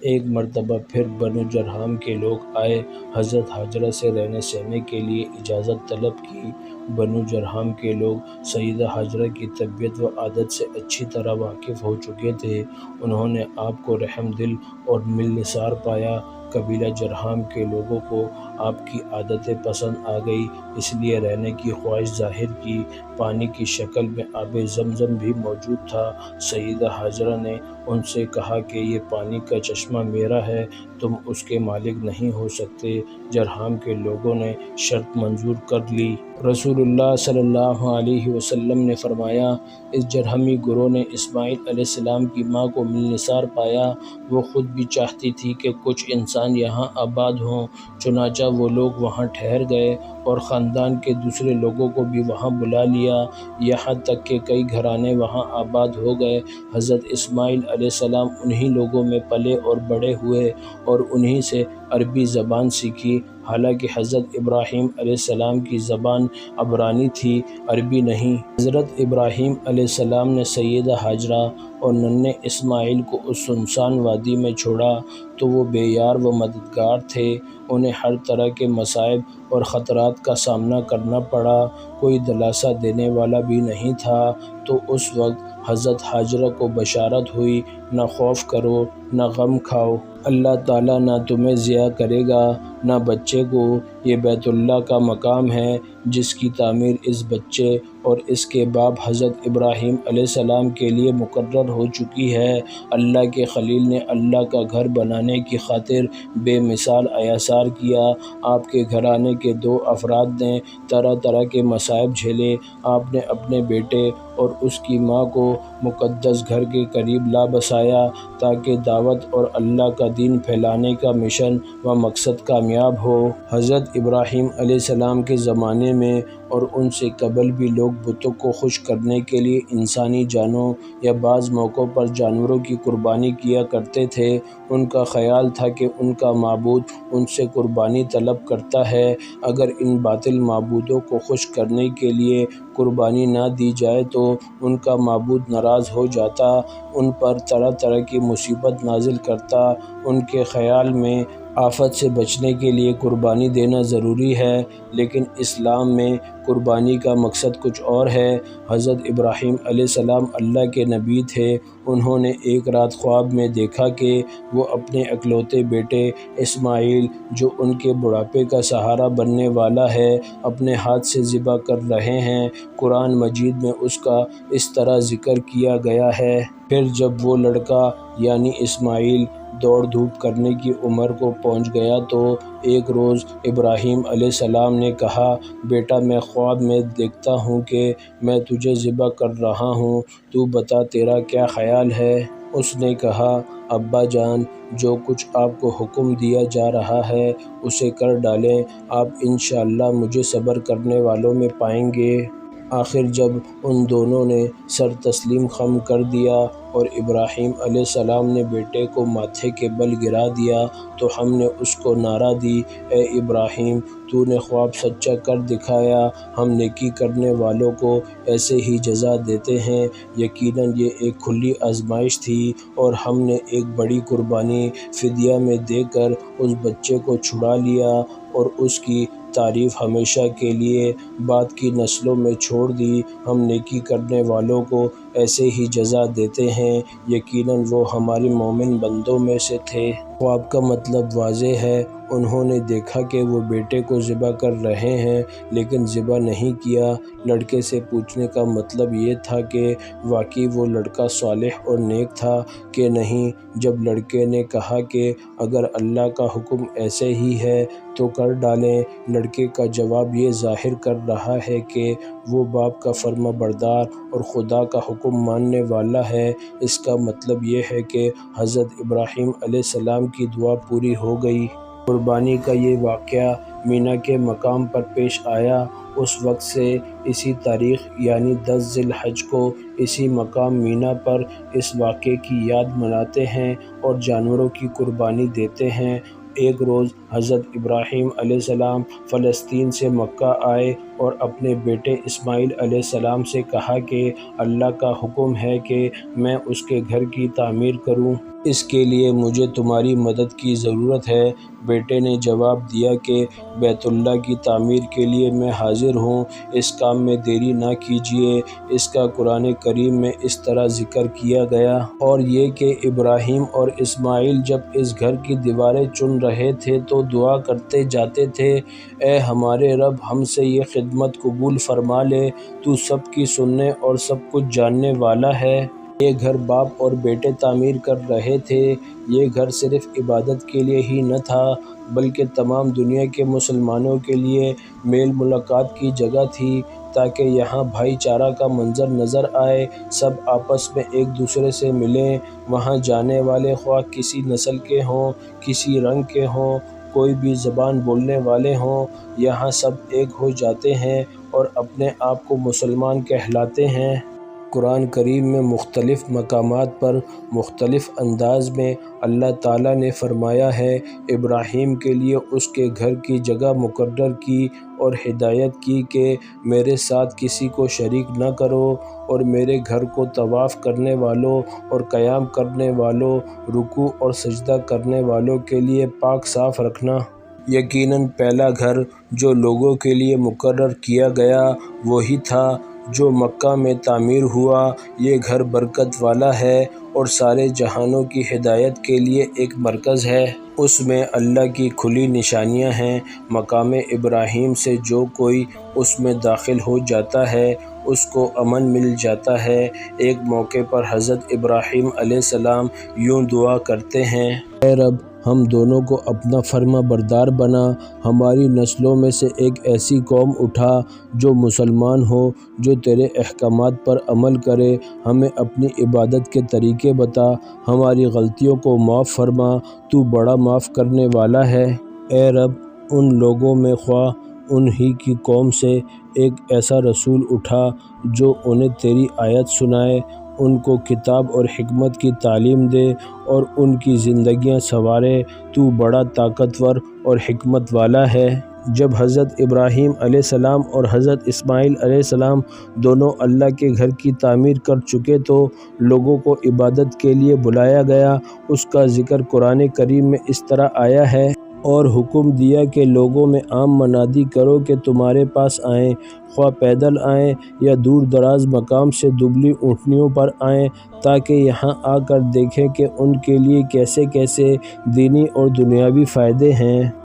ایک مرتبہ پھر بنو جرہم کے لوگ آئے، حضرت حاجرہ سے رہنے سہنے کے لیے اجازت طلب کی۔ بنو جرہم کے لوگ سیدہ حاجرہ کی طبیعت و عادت سے اچھی طرح واقف ہو چکے تھے۔ انہوں نے آپ کو رحم دل اور ملنسار پایا۔ قبیلہ جرہم کے لوگوں کو آپ کی عادتیں پسند آ گئی، اس لیے رہنے کی خواہش ظاہر کی۔ پانی کی شکل میں آب زمزم بھی موجود تھا۔ سیدہ حاجرہ نے ان سے کہا کہ یہ پانی کا چشمہ میرا ہے، تم اس کے مالک نہیں ہو سکتے۔ جرہم کے لوگوں نے شرط منظور کر لی۔ رسول اللہ صلی اللہ علیہ وسلم نے فرمایا، اس جرہمی گروہ نے اسماعیل علیہ السلام کی ماں کو ملنسار پایا۔ وہ خود بھی چاہتی تھی کہ کچھ انسان یہاں آباد ہوں، چنانچہ وہ لوگ وہاں ٹھہر گئے اور خاندان کے دوسرے لوگوں کو بھی وہاں بلا لیا، یہاں تک کہ کئی گھرانے وہاں آباد ہو گئے۔ حضرت اسماعیل علیہ السلام انہی لوگوں میں پلے اور بڑے ہوئے اور انہی سے عربی زبان سیکھی، حالانکہ حضرت ابراہیم علیہ السلام کی زبان عبرانی تھی، عربی نہیں۔ حضرت ابراہیم علیہ السلام نے سیدہ حاجرہ اور ننھے اسماعیل کو اس سنسان وادی میں چھوڑا تو وہ بے یار و مددگار تھے، انہیں ہر طرح کے مصائب اور خطرات کا سامنا کرنا پڑا، کوئی دلاسا دینے والا بھی نہیں تھا۔ تو اس وقت حضرت حاجرہ کو بشارت ہوئی، نہ خوف کرو، نہ غم کھاؤ، اللہ تعالیٰ نہ تمہیں ضیاع کرے گا نہ بچے کو، یہ بیت اللہ کا مقام ہے جس کی تعمیر اس بچے اور اس کے باپ حضرت ابراہیم علیہ السلام کے لیے مقرر ہو چکی ہے۔ اللہ کے خلیل نے اللہ کا گھر بنانے کی خاطر بے مثال ایثار کیا۔ آپ کے گھرانے کے 2 افراد نے طرح طرح کے مصائب جھیلے۔ آپ نے اپنے بیٹے اور اس کی ماں کو مقدس گھر کے قریب لا بسایا تاکہ دعوت اور اللہ کا دین پھیلانے کا مشن و مقصد کامیاب ہو۔ حضرت ابراہیم علیہ السلام کے زمانے میں اور ان سے قبل بھی لوگ بتوں کو خوش کرنے کے لیے انسانی جانوں یا بعض موقعوں پر جانوروں کی قربانی کیا کرتے تھے۔ ان کا خیال تھا کہ ان کا معبود ان سے قربانی طلب کرتا ہے، اگر ان باطل معبودوں کو خوش کرنے کے لیے قربانی نہ دی جائے تو ان کا معبود ناراض ہو جاتا، ان پر طرح طرح کی مصیبت نازل کرتا۔ ان کے خیال میں آفت سے بچنے کے لیے قربانی دینا ضروری ہے، لیکن اسلام میں قربانی کا مقصد کچھ اور ہے۔ حضرت ابراہیم علیہ السلام اللہ کے نبی تھے۔ انہوں نے ایک رات خواب میں دیکھا کہ وہ اپنے اکلوتے بیٹے اسماعیل، جو ان کے بڑھاپے کا سہارا بننے والا ہے، اپنے ہاتھ سے ذبح کر رہے ہیں۔ قرآن مجید میں اس کا اس طرح ذکر کیا گیا ہے۔ پھر جب وہ لڑکا یعنی اسماعیل دوڑ دھوپ کرنے کی عمر کو پہنچ گیا تو ایک روز ابراہیم علیہ السلام نے کہا، بیٹا میں خواب میں دیکھتا ہوں کہ میں تجھے ذبح کر رہا ہوں، تو بتا تیرا کیا خیال ہے؟ اس نے کہا، ابا جان، جو کچھ آپ کو حکم دیا جا رہا ہے اسے کر ڈالیں، آپ انشاءاللہ مجھے صبر کرنے والوں میں پائیں گے۔ آخر جب ان دونوں نے سر تسلیم خم کر دیا اور ابراہیم علیہ السلام نے بیٹے کو ماتھے کے بل گرا دیا تو ہم نے اس کو نعرہ دی، اے ابراہیم، تو نے خواب سچا کر دکھایا، ہم نیکی کرنے والوں کو ایسے ہی جزا دیتے ہیں۔ یقیناً یہ ایک کھلی آزمائش تھی اور ہم نے ایک بڑی قربانی فدیہ میں دے کر اس بچے کو چھڑا لیا اور اس کی تعریف ہمیشہ کے لیے بعد کی نسلوں میں چھوڑ دی، ہم نیکی کرنے والوں کو ایسے ہی جزا دیتے ہیں، یقیناً وہ ہمارے مومن بندوں میں سے تھے۔ خواب کا مطلب واضح ہے، انہوں نے دیکھا کہ وہ بیٹے کو ذبح کر رہے ہیں لیکن ذبح نہیں کیا۔ لڑکے سے پوچھنے کا مطلب یہ تھا کہ واقعی وہ لڑکا صالح اور نیک تھا کہ نہیں۔ جب لڑکے نے کہا کہ اگر اللہ کا حکم ایسے ہی ہے تو کر ڈالیں، لڑکے کا جواب یہ ظاہر کر رہا ہے کہ وہ باپ کا فرما بردار اور خدا کا حکم ماننے والا ہے۔ اس کا مطلب یہ ہے کہ حضرت ابراہیم علیہ السلام کی دعا پوری ہو گئی۔ قربانی کا یہ واقعہ مینا کے مقام پر پیش آیا۔ اس وقت سے اسی تاریخ یعنی 10 ذی الحجہ کو اسی مقام مینا پر اس واقعے کی یاد مناتے ہیں اور جانوروں کی قربانی دیتے ہیں۔ ایک روز حضرت ابراہیم علیہ السلام فلسطین سے مکہ آئے اور اپنے بیٹے اسماعیل علیہ السلام سے کہا کہ اللہ کا حکم ہے کہ میں اس کے گھر کی تعمیر کروں، اس کے لیے مجھے تمہاری مدد کی ضرورت ہے۔ بیٹے نے جواب دیا کہ بیت اللہ کی تعمیر کے لیے میں حاضر ہوں، اس کام میں دیری نہ کیجیے۔ اس کا قرآن کریم میں اس طرح ذکر کیا گیا۔ اور یہ کہ ابراہیم اور اسماعیل جب اس گھر کی دیواریں چن رہے تھے تو دعا کرتے جاتے تھے، اے ہمارے رب، ہم سے یہ خدمت قبول فرما لے، تو سب کی سننے اور سب کچھ جاننے والا ہے۔ یہ گھر باپ اور بیٹے تعمیر کر رہے تھے۔ یہ گھر صرف عبادت کے لیے ہی نہ تھا بلکہ تمام دنیا کے مسلمانوں کے لیے میل ملاقات کی جگہ تھی، تاکہ یہاں بھائی چارہ کا منظر نظر آئے، سب آپس میں ایک دوسرے سے ملیں۔ وہاں جانے والے خواہ کسی نسل کے ہوں، کسی رنگ کے ہوں، کوئی بھی زبان بولنے والے ہوں، یہاں سب ایک ہو جاتے ہیں اور اپنے آپ کو مسلمان کہلاتے ہیں۔ قرآن کریم میں مختلف مقامات پر مختلف انداز میں اللہ تعالیٰ نے فرمایا ہے، ابراہیم کے لیے اس کے گھر کی جگہ مقرر کی اور ہدایت کی کہ میرے ساتھ کسی کو شریک نہ کرو، اور میرے گھر کو طواف کرنے والوں اور قیام کرنے والوں، رکوع اور سجدہ کرنے والوں کے لیے پاک صاف رکھنا۔ یقیناً پہلا گھر جو لوگوں کے لیے مقرر کیا گیا وہی تھا جو مکہ میں تعمیر ہوا۔ یہ گھر برکت والا ہے اور سارے جہانوں کی ہدایت کے لیے ایک مرکز ہے۔ اس میں اللہ کی کھلی نشانیاں ہیں۔ مقام ابراہیم سے جو کوئی اس میں داخل ہو جاتا ہے اس کو امن مل جاتا ہے۔ ایک موقع پر حضرت ابراہیم علیہ السلام یوں دعا کرتے ہیں، اے رب، ہم دونوں کو اپنا فرما بردار بنا، ہماری نسلوں میں سے ایک ایسی قوم اٹھا جو مسلمان ہو، جو تیرے احکامات پر عمل کرے، ہمیں اپنی عبادت کے طریقے بتا، ہماری غلطیوں کو معاف فرما، تو بڑا معاف کرنے والا ہے۔ اے رب، ان لوگوں میں خواہ انہی کی قوم سے ایک ایسا رسول اٹھا جو انہیں تیری آیت سنائے، ان کو کتاب اور حکمت کی تعلیم دے اور ان کی زندگیاں سنوارے، تو بڑا طاقتور اور حکمت والا ہے۔ جب حضرت ابراہیم علیہ السلام اور حضرت اسماعیل علیہ السلام دونوں اللہ کے گھر کی تعمیر کر چکے تو لوگوں کو عبادت کے لیے بلایا گیا۔ اس کا ذکر قرآن کریم میں اس طرح آیا ہے، اور حکم دیا کہ لوگوں میں عام منادی کرو کہ تمہارے پاس آئیں، خواہ پیدل آئیں یا دور دراز مقام سے دبلی اونٹنیوں پر آئیں، تاکہ یہاں آ کر دیکھیں کہ ان کے لیے کیسے کیسے دینی اور دنیاوی فائدے ہیں۔